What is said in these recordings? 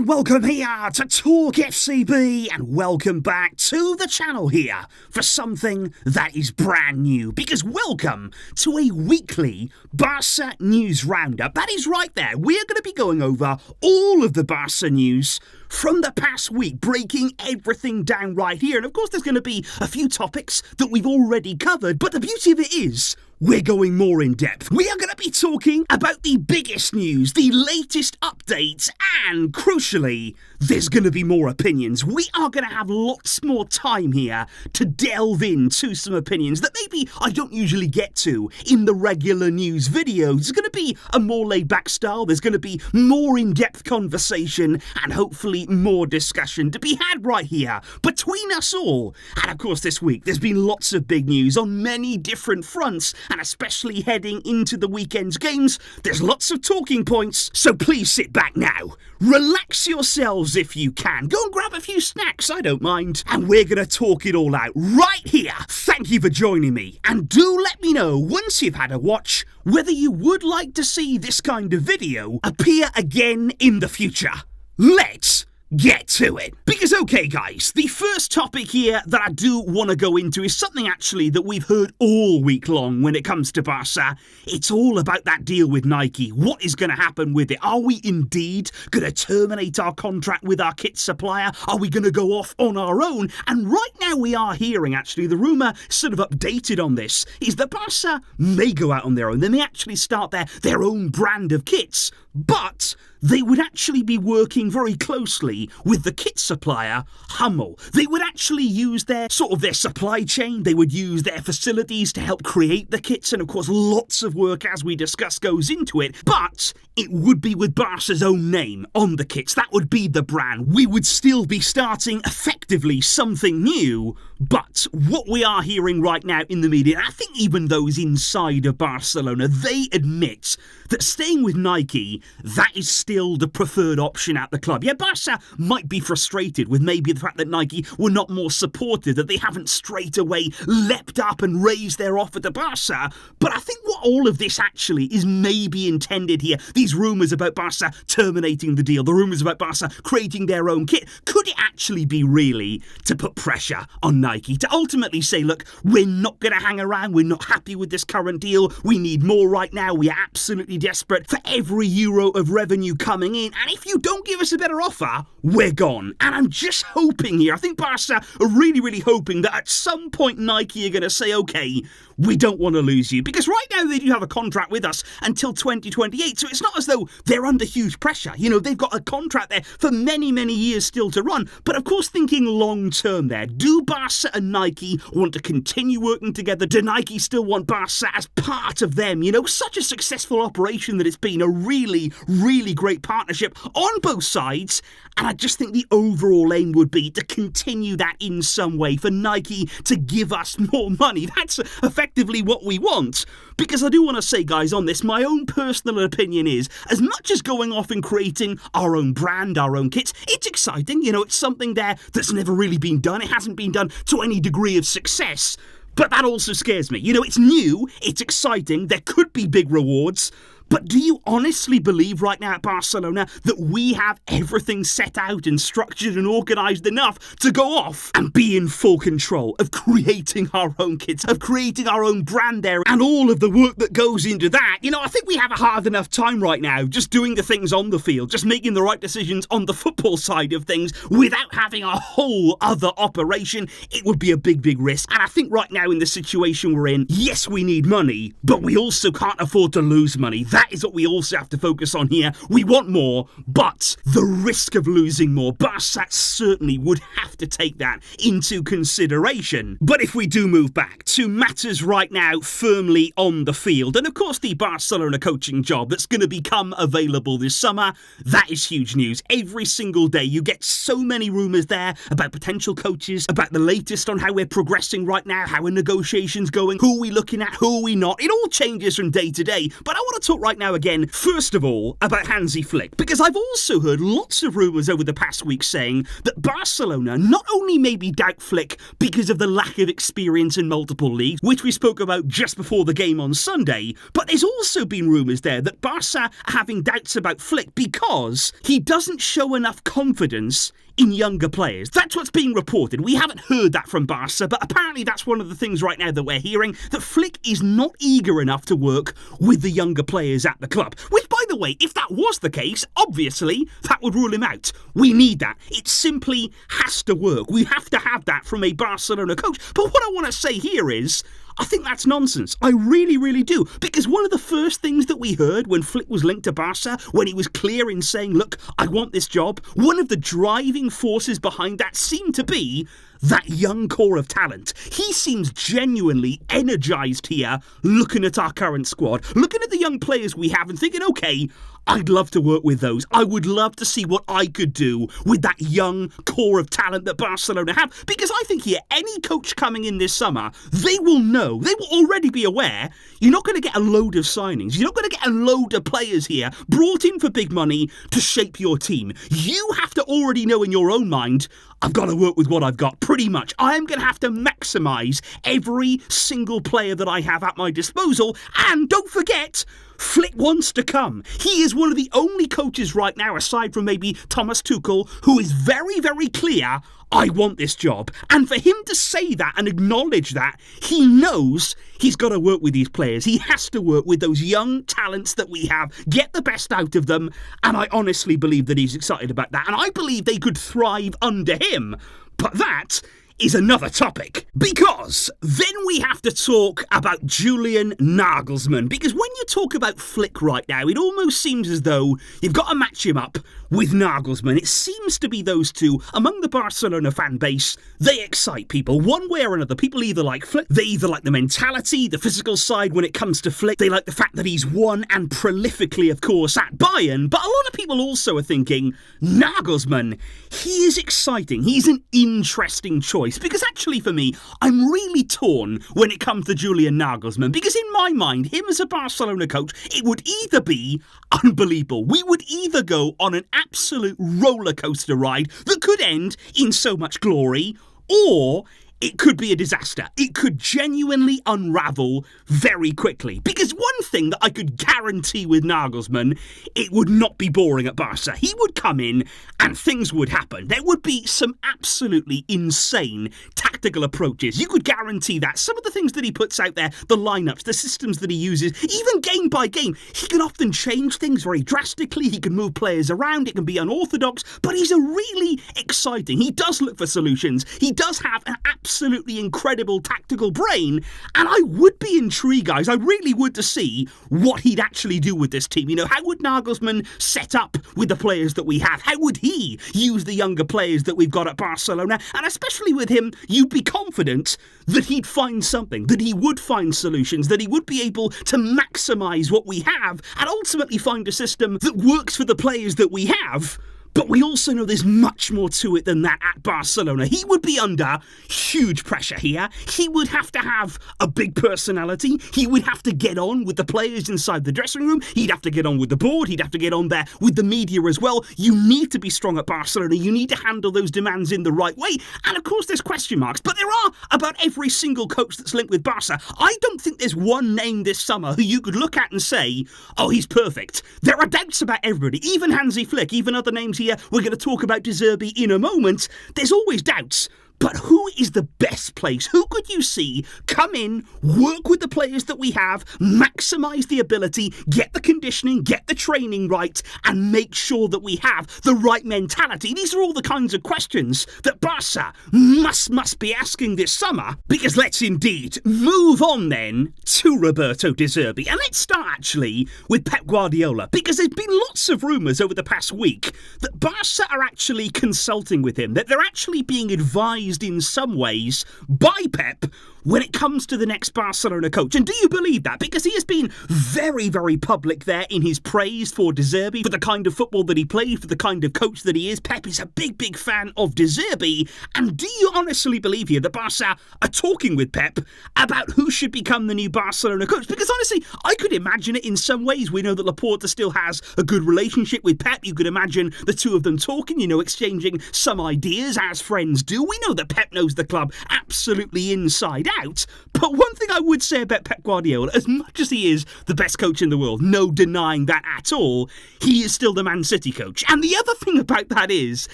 and welcome here to TalkFCB, and welcome back to the channel here for something that is brand new, because welcome to a weekly Barca news roundup. That is right there. We're going to be going over all of the Barca news from the past week, breaking everything down right here. And of course, there's going to be a few topics that we've already covered, but the beauty of it is we're going more in depth. We are going to be talking about the biggest news, the latest updates, and crucially, there's going to be more opinions. We are going to have lots more time here to delve into some opinions that maybe I don't usually get to in the regular news videos. It's going to be a more laid-back style. There's going to be more in-depth conversation and hopefully more discussion to be had right here between us all. And of course, this week, there's been lots of big news on many different fronts, and especially heading into the weekend's games, there's lots of talking points, so please sit back now. Relax yourselves if you can. Go and grab a few snacks, I don't mind. And we're going to talk it all out right here. Thank you for joining me. And do let me know, once you've had a watch, whether you would like to see this kind of video appear again in the future. Let's get to it. Because, okay guys, the first topic here that I do want to go into is something actually that we've heard all week long when it comes to Barca. It's all about that deal with Nike. What is going to happen with it? Are we indeed going to terminate our contract with our kit supplier? Are we going to go off on our own? And right now we are hearing, actually, the rumour sort of updated on this, is that Barca may go out on their own. They may actually start their own brand of kits, but they would actually be working very closely with the kit supplier, Hummel. They would actually use their supply chain. They would use their facilities to help create the kits. And of course, lots of work, as we discussed, goes into it. But it would be with Barca's own name on the kits. That would be the brand. We would still be starting effectively something new. But what we are hearing right now in the media, and I think even those inside of Barcelona, they admit that staying with Nike, that is still the preferred option at the club. Yeah, Barca might be frustrated with maybe the fact that Nike were not more supportive, that they haven't straight away leapt up and raised their offer to Barca. But I think what all of this actually is maybe intended here, these rumours about Barca terminating the deal, the rumours about Barca creating their own kit, could it actually be really to put pressure on Nike, to ultimately say, look, we're not going to hang around, we're not happy with this current deal, we need more right now, we are absolutely desperate for every euro of revenue coming in, and if you don't give us a better offer, we're gone. And I'm just hoping here, I think Barca are really, really hoping that at some point Nike are going to say, okay, we don't want to lose you, because right now they do have a contract with us until 2028, so it's not as though they're under huge pressure. You know, they've got a contract there for many, many years still to run. But of course, thinking long term there, do Barca and Nike want to continue working together? Do Nike still want Barca as part of them? You know, such a successful operation that it's been, a really, really great partnership on both sides. And I just think the overall aim would be to continue that in some way, for Nike to give us more money. That's effectively what we want. Because I do want to say, guys, on this, my own personal opinion is, as much as going off and creating our own brand, our own kits, it's exciting. You know, it's something there that's never really been done. It hasn't been done to any degree of success. But that also scares me. You know, it's new, it's exciting, there could be big rewards. But do you honestly believe right now at Barcelona that we have everything set out and structured and organised enough to go off and be in full control of creating our own kits, of creating our own brand there, and all of the work that goes into that? You know, I think we have a hard enough time right now just doing the things on the field, just making the right decisions on the football side of things without having a whole other operation. It would be a big, big risk. And I think right now in the situation we're in, yes, we need money, but we also can't afford to lose money. That is what we also have to focus on here. We want more, but the risk of losing more, Barca certainly would have to take that into consideration. But if we do move back to matters right now firmly on the field, and of course the Barcelona coaching job that's going to become available this summer, that is huge news. Every single day you get so many rumours there about potential coaches, about the latest on how we're progressing right now, how are negotiations going, who are we looking at, who are we not. It all changes from day to day, but I want to talk right right now again, first of all, about Hansi Flick, because I've also heard lots of rumours over the past week saying that Barcelona not only maybe doubt Flick because of the lack of experience in multiple leagues, which we spoke about just before the game on Sunday, but there's also been rumours there that Barca are having doubts about Flick because he doesn't show enough confidence in younger players. That's what's being reported. We haven't heard that from Barca, but apparently that's one of the things right now that we're hearing, that Flick is not eager enough to work with the younger players at the club. Which, by the way, if that was the case, obviously, that would rule him out. We need that. It simply has to work. We have to have that from a Barcelona coach. But what I want to say here is, I think that's nonsense. I really, really do. Because one of the first things that we heard when Flick was linked to Barca, when he was clear in saying, look, I want this job, one of the driving forces behind that seemed to be that young core of talent. He seems genuinely energised here, looking at our current squad, looking at the young players we have and thinking, okay, I'd love to work with those. I would love to see what I could do with that young core of talent that Barcelona have. Because I think here, any coach coming in this summer, they will know, they will already be aware, you're not going to get a load of signings. You're not going to get a load of players here brought in for big money to shape your team. You have to already know in your own mind, I've got to work with what I've got, pretty much. I am going to have to maximise every single player that I have at my disposal. And don't forget, Flick wants to come. He is one of the only coaches right now, aside from maybe Thomas Tuchel, who is very, very clear, I want this job. And for him to say that and acknowledge that, he knows he's got to work with these players. He has to work with those young talents that we have, get the best out of them. And I honestly believe that he's excited about that. And I believe they could thrive under him. But that is another topic, because then we have to talk about Julian Nagelsmann, because when you talk about Flick right now, it almost seems as though you've got to match him up with Nagelsmann. It seems to be those two, among the Barcelona fan base, they excite people one way or another. People either like Flick, they either like the mentality, the physical side when it comes to Flick, they like the fact that he's won, and prolifically, of course, at Bayern, but a lot of people also are thinking, Nagelsmann, he is exciting, he's an interesting choice. Because actually for me, I'm really torn when it comes to Julian Nagelsmann, because in my mind, him as a Barcelona coach, it would either be unbelievable. We would either go on an absolute roller coaster ride that could end in so much glory, or it could be a disaster. It could genuinely unravel very quickly. Because one thing that I could guarantee with Nagelsmann, it would not be boring at Barca. He would come in and things would happen. There would be some absolutely insane tactical approaches. You could guarantee that. Some of the things that he puts out there, the lineups, the systems that he uses, even game by game, he can often change things very drastically. He can move players around. It can be unorthodox. But he's a really exciting. He does look for solutions. He does have an absolutely incredible tactical brain, and I would be intrigued, guys. I really would, to see what he'd actually do with this team. You know, how would Nagelsmann set up with the players that we have? How would he use the younger players that we've got at Barcelona? And especially with him, you'd be confident that he'd find something, that he would find solutions, that he would be able to maximise what we have and ultimately find a system that works for the players that we have. But we also know there's much more to it than that at Barcelona. He would be under huge pressure here. He would have to have a big personality. He would have to get on with the players inside the dressing room. He'd have to get on with the board. He'd have to get on there with the media as well. You need to be strong at Barcelona. You need to handle those demands in the right way. And of course, there's question marks. But there are about every single coach that's linked with Barca. I don't think there's one name this summer who you could look at and say, oh, he's perfect. There are doubts about everybody. Even Hansi Flick, even other names here. We're going to talk about De Zerbi in a moment. There's always doubts. But who is the best place? Who could you see come in, work with the players that we have, maximise the ability, get the conditioning, get the training right, and make sure that we have the right mentality? These are all the kinds of questions that Barca must be asking this summer. Because let's indeed move on then to Roberto De Zerbi. And let's start actually with Pep Guardiola. Because there's been lots of rumours over the past week that Barca are actually consulting with him, that they're actually being advised in some ways by Pep when it comes to the next Barcelona coach. And do you believe that? Because he has been very, very public there in his praise for De Zerbi, for the kind of football that he played, for the kind of coach that he is. Pep is a big, big fan of De Zerbi. And do you honestly believe here that Barca are talking with Pep about who should become the new Barcelona coach? Because honestly, I could imagine it in some ways. We know that Laporta still has a good relationship with Pep. You could imagine the two of them talking, exchanging some ideas as friends do. We know that Pep knows the club absolutely inside out. But one thing I would say about Pep Guardiola, as much as he is the best coach in the world, no denying that at all, he is still the Man City coach. And the other thing about that is,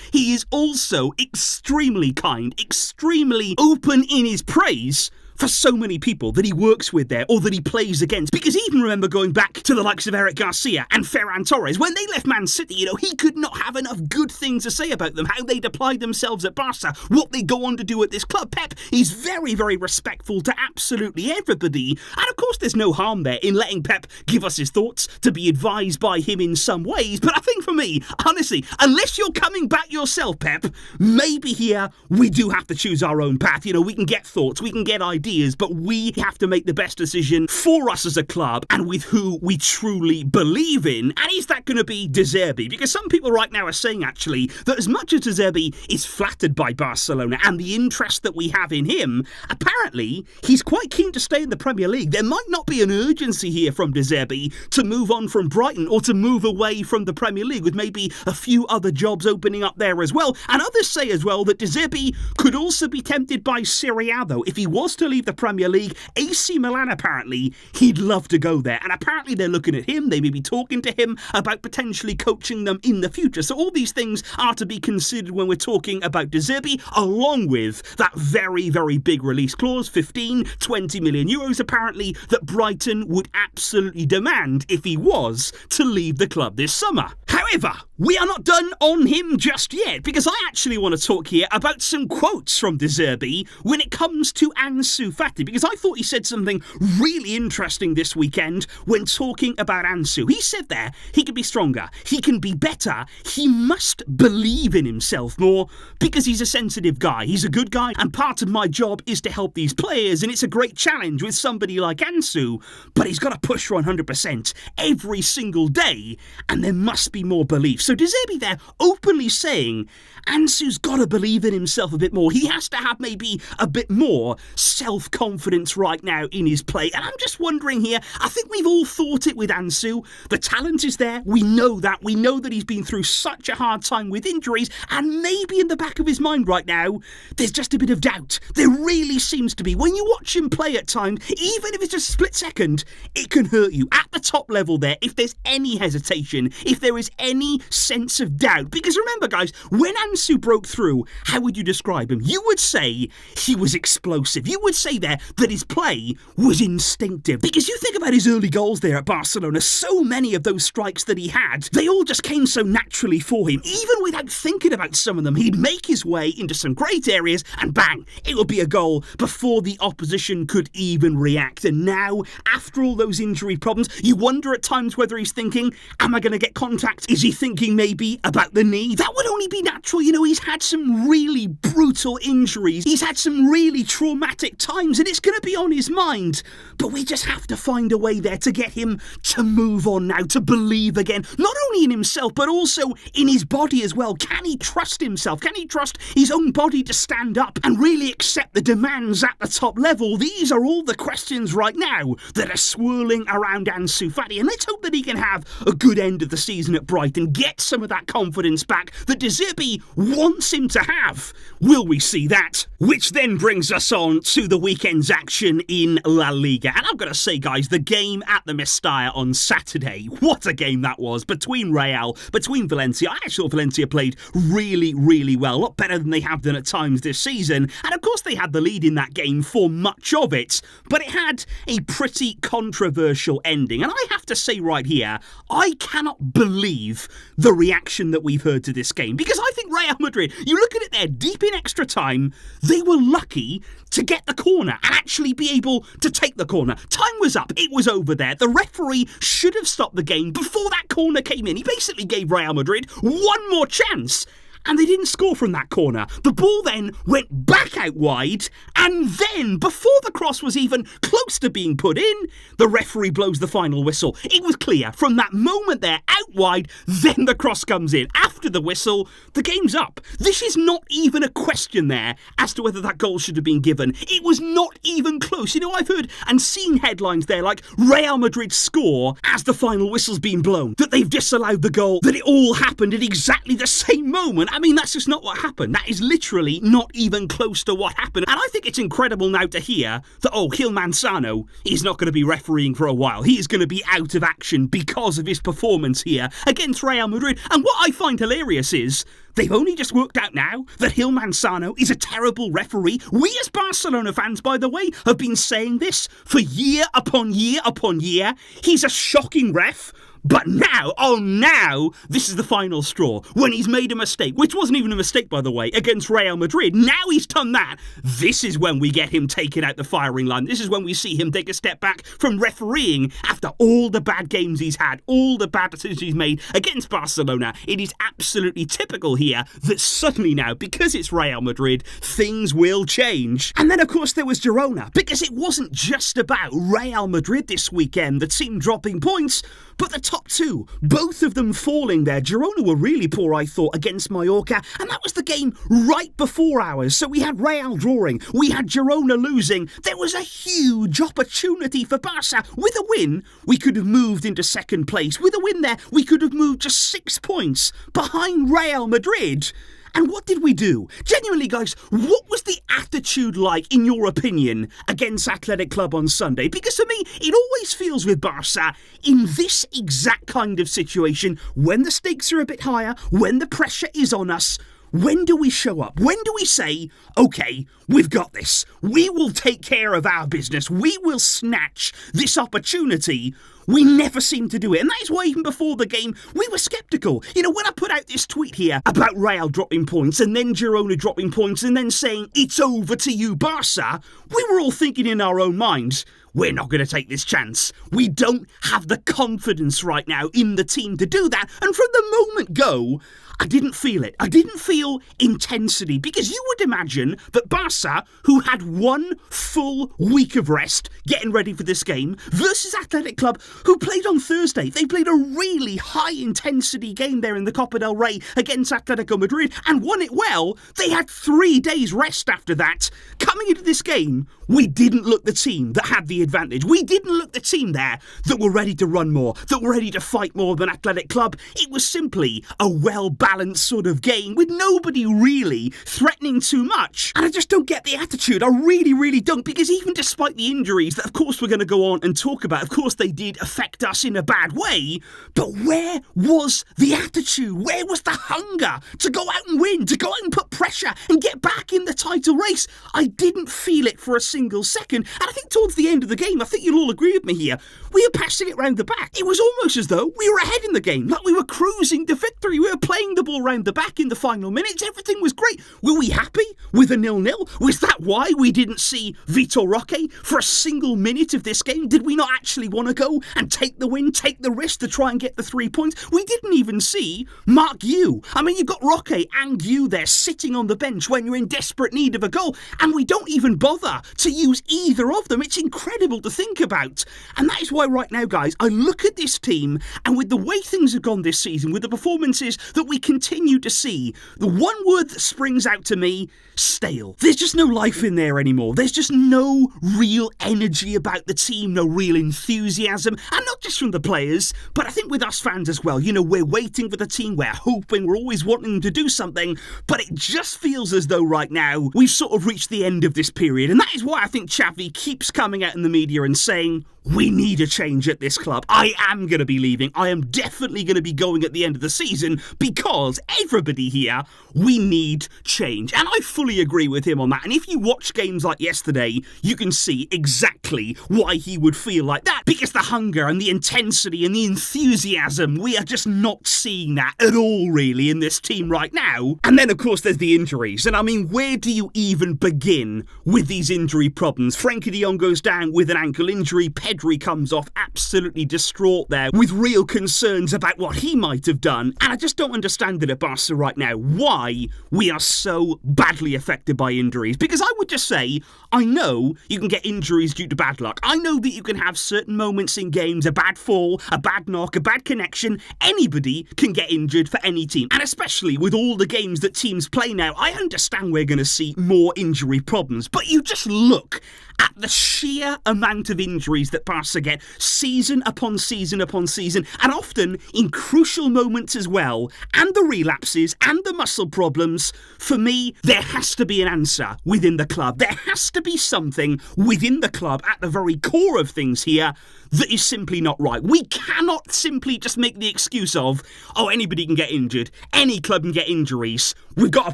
he is also extremely kind, extremely open in his praise for so many people that he works with there or that he plays against. Because even remember going back to the likes of Eric Garcia and Ferran Torres, when they left Man City, he could not have enough good things to say about them, how they'd applied themselves at Barca, what they go on to do at this club. Pep is very, very respectful to absolutely everybody. And of course, there's no harm there in letting Pep give us his thoughts, to be advised by him in some ways. But I think for me, honestly, unless you're coming back yourself, Pep, maybe here we do have to choose our own path. We can get thoughts, we can get ideas, but we have to make the best decision for us as a club and with who we truly believe in. And is that going to be De Zerbi? Because some people right now are saying actually that as much as De Zerbi is flattered by Barcelona and the interest that we have in him, apparently he's quite keen to stay in the Premier League. There might not be an urgency here from De Zerbi to move on from Brighton or to move away from the Premier League, with maybe a few other jobs opening up there as well. And others say as well that De Zerbi could also be tempted by Serie A, though. If he was to leave the Premier League, AC Milan, apparently, he'd love to go there. And apparently they're looking at him. They may be talking to him about potentially coaching them in the future. So all these things are to be considered when we're talking about De Zerbi, along with that very, very big release clause, 20 million euros apparently, that Brighton would absolutely demand if he was to leave the club this summer. However, we are not done on him just yet, because I actually want to talk here about some quotes from De Zerbi when it comes to Ansu Fati, because I thought he said something really interesting this weekend when talking about Ansu. He said there he can be stronger, he can be better, he must believe in himself more because he's a sensitive guy, he's a good guy, and part of my job is to help these players, and it's a great challenge with somebody like Ansu, but he's got to push 100% every single day, and there must be more belief. So De Zerbi there openly saying Ansu's got to believe in himself a bit more. He has to have maybe a bit more self-confidence right now in his play. And I'm just wondering here, I think we've all thought it with Ansu. The talent is there. We know that. We know that he's been through such a hard time with injuries, and maybe in the back of his mind right now, there's just a bit of doubt. There really seems to be. When you watch him play at times, even if it's just a split second, it can hurt you. At the top level there, if there's any hesitation, if there is any sense of doubt. Because remember, guys, when Ansu broke through, how would you describe him? You would say he was explosive. You would say there that his play was instinctive. Because you think about his early goals there at Barcelona, so many of those strikes that he had, they all just came so naturally for him. Even without thinking about some of them, he'd make his way into some great areas and bang, it would be a goal before the opposition could even react. And now, after all those injury problems, you wonder at times whether he's thinking, am I going to get contact? Is he thinking maybe about the knee? That would only be natural. He's had some really brutal injuries. He's had some really traumatic times, and it's going to be on his mind. But we just have to find a way there to get him to move on now, to believe again, not only in himself, but also in his body as well. Can he trust himself? Can he trust his own body to stand up and really accept the demands at the top level? These are all the questions right now that are swirling around Ansu Fati, and let's hope that he can have a good end of the season at Brighton, get some of that confidence back that De Zerbi wants him to have. Will we see that? Which then brings us on to the weekend's action in La Liga. And I've got to say, guys, the game at the Mestalla on Saturday, what a game that was between Real, between Valencia. I actually thought Valencia played really, really well, a lot better than they have done at times this season. And of course, they had the lead in that game for much of it, but it had a pretty controversial ending. And I have to say right here, I cannot believe the reaction that we've heard to this game, because I think Real Madrid, you look at it there, deep in extra time, they were lucky to get the corner and actually be able to take the corner. Time was up. It was over there. The referee should have stopped the game before that corner came in. He basically gave Real Madrid one more chance. and they didn't score from that corner. The ball then went back out wide, and then, before the cross was even close to being put in, the referee blows the final whistle. It was clear from that moment there, out wide, then the cross comes in. After the whistle, the game's up. This is not even a question there as to whether that goal should have been given. It was not even close. You know, I've heard and seen headlines there like Real Madrid score as the final whistle's been blown, that they've disallowed the goal, that it all happened at exactly the same moment. I mean, that's just not what happened. That is literally not even close to what happened. And I think it's incredible now to hear that, Gil Manzano is not going to be refereeing for a while. He is going to be out of action because of his performance here against Real Madrid. And what I find hilarious is they've only just worked out now that Gil Manzano is a terrible referee. We as Barcelona fans, by the way, have been saying this for year upon year upon year. He's a shocking ref. But now, this is the final straw. When he's made a mistake, which wasn't even a mistake, by the way, against Real Madrid, now he's done that. This is when we get him taken out the firing line. This is when we see him take a step back from refereeing after all the bad games he's had, all the bad decisions he's made against Barcelona. It is absolutely typical here that suddenly now, because it's Real Madrid, things will change. And then, of course, there was Girona, because it wasn't just about Real Madrid this weekend, the team dropping points, but the top two, both of them falling there. Girona were really poor, I thought, against Mallorca, and that was the game right before ours. So we had Real drawing, we had Girona losing. There was a huge opportunity for Barca. With a win, we could have moved into second place. With a win there, we could have moved just 6 points behind Real Madrid. And what did we do? Genuinely, guys, what was the attitude like, in your opinion, against Athletic Club on Sunday? Because to me, it always feels with Barca, in this exact kind of situation, when the stakes are a bit higher, when the pressure is on us, when do we show up? When do we say, okay, we've got this. We will take care of our business. We will snatch this opportunity. We never seem to do it. And that is why even before the game, we were sceptical. You know, when I put out this tweet here about Real dropping points and then Girona dropping points and then saying, it's over to you, Barca, we were all thinking in our own minds, we're not going to take this chance. We don't have the confidence right now in the team to do that. And from the moment go, I didn't feel it. I didn't feel intensity, because you would imagine that Barca, who had 1 full week of rest getting ready for this game, versus Athletic Club, who played on Thursday. They played a really high-intensity game there in the Copa del Rey against Atletico Madrid and won it well. They had 3 days rest after that. Coming into this game, we didn't look the team that had the advantage. We didn't look the team there that were ready to run more, that were ready to fight more than Athletic Club. It was simply a well-balanced sort of game with nobody really threatening too much. And I just don't get the attitude. I really, really don't, because even despite the injuries that, of course, we're going to go on and talk about, of course, they did affect us in a bad way, but where was the attitude? Where was the hunger to go out and win, to go out and put pressure and get back in the title race? I didn't feel it for a single second. And I think towards the end of the game, I think you'll all agree with me here, we were passing it round the back. It was almost as though we were ahead in the game, like we were cruising to victory. We were playing the ball round the back in the final minutes. Everything was great. Were we happy with a 0-0? Was that why we didn't see Vitor Roque for a single minute of this game? Did we not actually want to go and take the win, take the risk to try and get the 3 points? We didn't even see Mark Yu. I mean, you've got Roque and Yu there sitting on the bench when you're in desperate need of a goal, and we don't even bother to use either of them. It's incredible to think about. And that is why right now, guys, I look at this team, and with the way things have gone this season, with the performances that we continue to see, the one word that springs out to me, stale. There's just no life in there anymore. There's just no real energy about the team, no real enthusiasm, and not just from the players, but I think with us fans as well. You know, we're waiting for the team, we're hoping, we're always wanting them to do something, but it just feels as though right now we've sort of reached the end of this period, and that is why I think Xavi keeps coming out in the media and saying, we need a change at this club. I am going to be leaving. I am definitely going to be going at the end of the season, because everybody here, we need change. And I fully agree with him on that. And if you watch games like yesterday, you can see exactly why he would feel like that. Because the hunger and the intensity and the enthusiasm, we are just not seeing that at all, really, in this team right now. And then, of course, there's the injuries. And I mean, where do you even begin with these injury problems? Frenkie de Jong goes down with an ankle injury. Pedro Pedri comes off absolutely distraught there with real concerns about what he might have done. And I just don't understand it at Barca right now, why we are so badly affected by injuries. Because I would just say, I know you can get injuries due to bad luck. I know that you can have certain moments in games, a bad fall, a bad knock, a bad connection. Anybody can get injured for any team. And especially with all the games that teams play now, I understand we're going to see more injury problems. But you just look at the sheer amount of injuries that Barca get season upon season upon season, and often in crucial moments as well, and the relapses and the muscle problems. For me, there has to be an answer within the club. There has to be something within the club at the very core of things here that is simply not right. We cannot simply just make the excuse of, oh, anybody can get injured, any club can get injuries. We've got a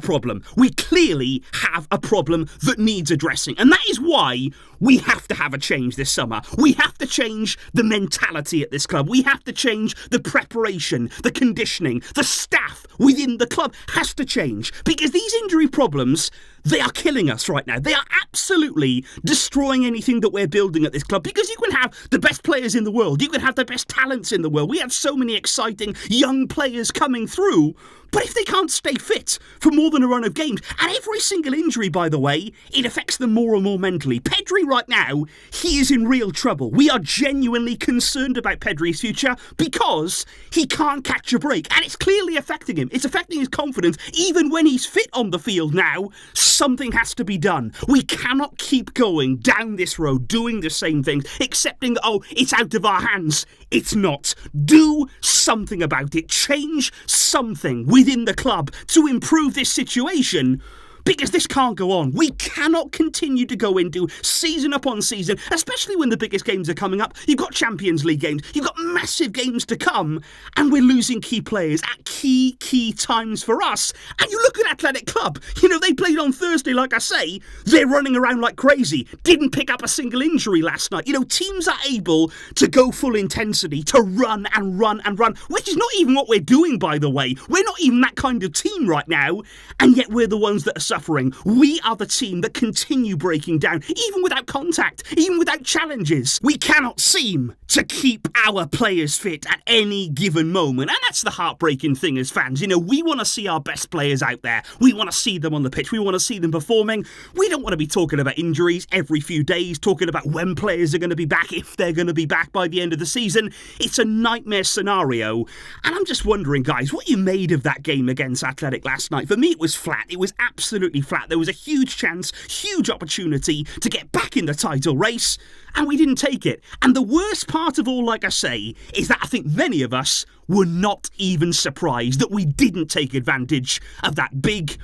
problem. We clearly have a problem that needs addressing. And that is why we have to have a change this summer. We have to change the mentality at this club. We have to change the preparation, the conditioning, the staff within the club has to change. Because these injury problems, they are killing us right now. They are absolutely destroying anything that we're building at this club. Because you can have the best players in the world. You can have the best talents in the world. We have so many exciting young players coming through. But if they can't stay fit for more than a run of games, and every single injury, by the way, it affects them more and more mentally. Pedri right now, he is in real trouble. We are genuinely concerned about Pedri's future because he can't catch a break. And it's clearly affecting him. It's affecting his confidence. Even when he's fit on the field now, something has to be done. We cannot keep going down this road, doing the same things, accepting that, oh, it's out of our hands. It's not. Do something about it. Change something within the club to improve this situation. Because this can't go on. We cannot continue to go into season upon season, especially when the biggest games are coming up. You've got Champions League games, you've got massive games to come, and we're losing key players at key times for us. And you look at Athletic Club, you know, they played on Thursday, like I say, they're running around like crazy, didn't pick up a single injury last night. You know, teams are able to go full intensity, to run and run and run, which is not even what we're doing, by the way. We're not even that kind of team right now, and yet we're the ones that are suffering. We are the team that continue breaking down, even without contact, even without challenges. We cannot seem to keep our players fit at any given moment. And that's the heartbreaking thing as fans. You know, we want to see our best players out there. We want to see them on the pitch. We want to see them performing. We don't want to be talking about injuries every few days, talking about when players are going to be back, if they're going to be back by the end of the season. It's a nightmare scenario. And I'm just wondering, guys, what you made of that game against Athletic last night. For me, it was flat. It was absolutely flat. There was a huge chance, huge opportunity to get back in the title race, and we didn't take it. And the worst part of all, like I say, is that I think many of us were not even surprised that we didn't take advantage of that big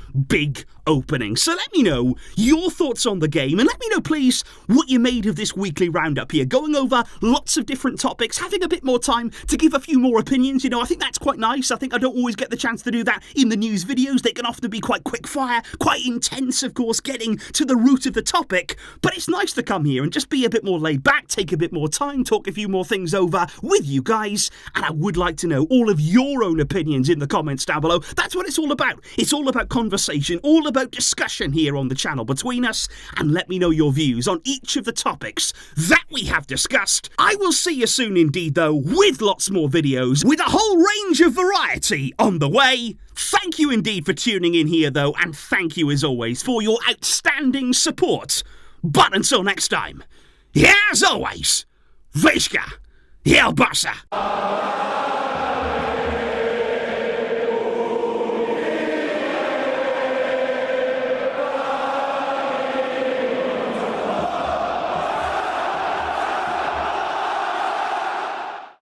opening. So let me know your thoughts on the game, and let me know, please, what you made of this weekly roundup here, going over lots of different topics, having a bit more time to give a few more opinions. You know, I think that's quite nice. I think I don't always get the chance to do that in the news videos. They can often be quite quick fire, quite intense, of course, getting to the root of the topic, but it's nice to come here and just be a bit more laid back, take a bit more time, talk a few more things over with you guys, and I would like to know all of your own opinions in the comments down below. That's what it's all about. It's all about conversation, all about discussion here on the channel between us, and let me know your views on each of the topics that we have discussed. I will see you soon indeed, though, with lots more videos, with a whole range of variety on the way. Thank you indeed for tuning in here, though, and thank you as always for your outstanding support. But until next time, as always, Visca, El Barça.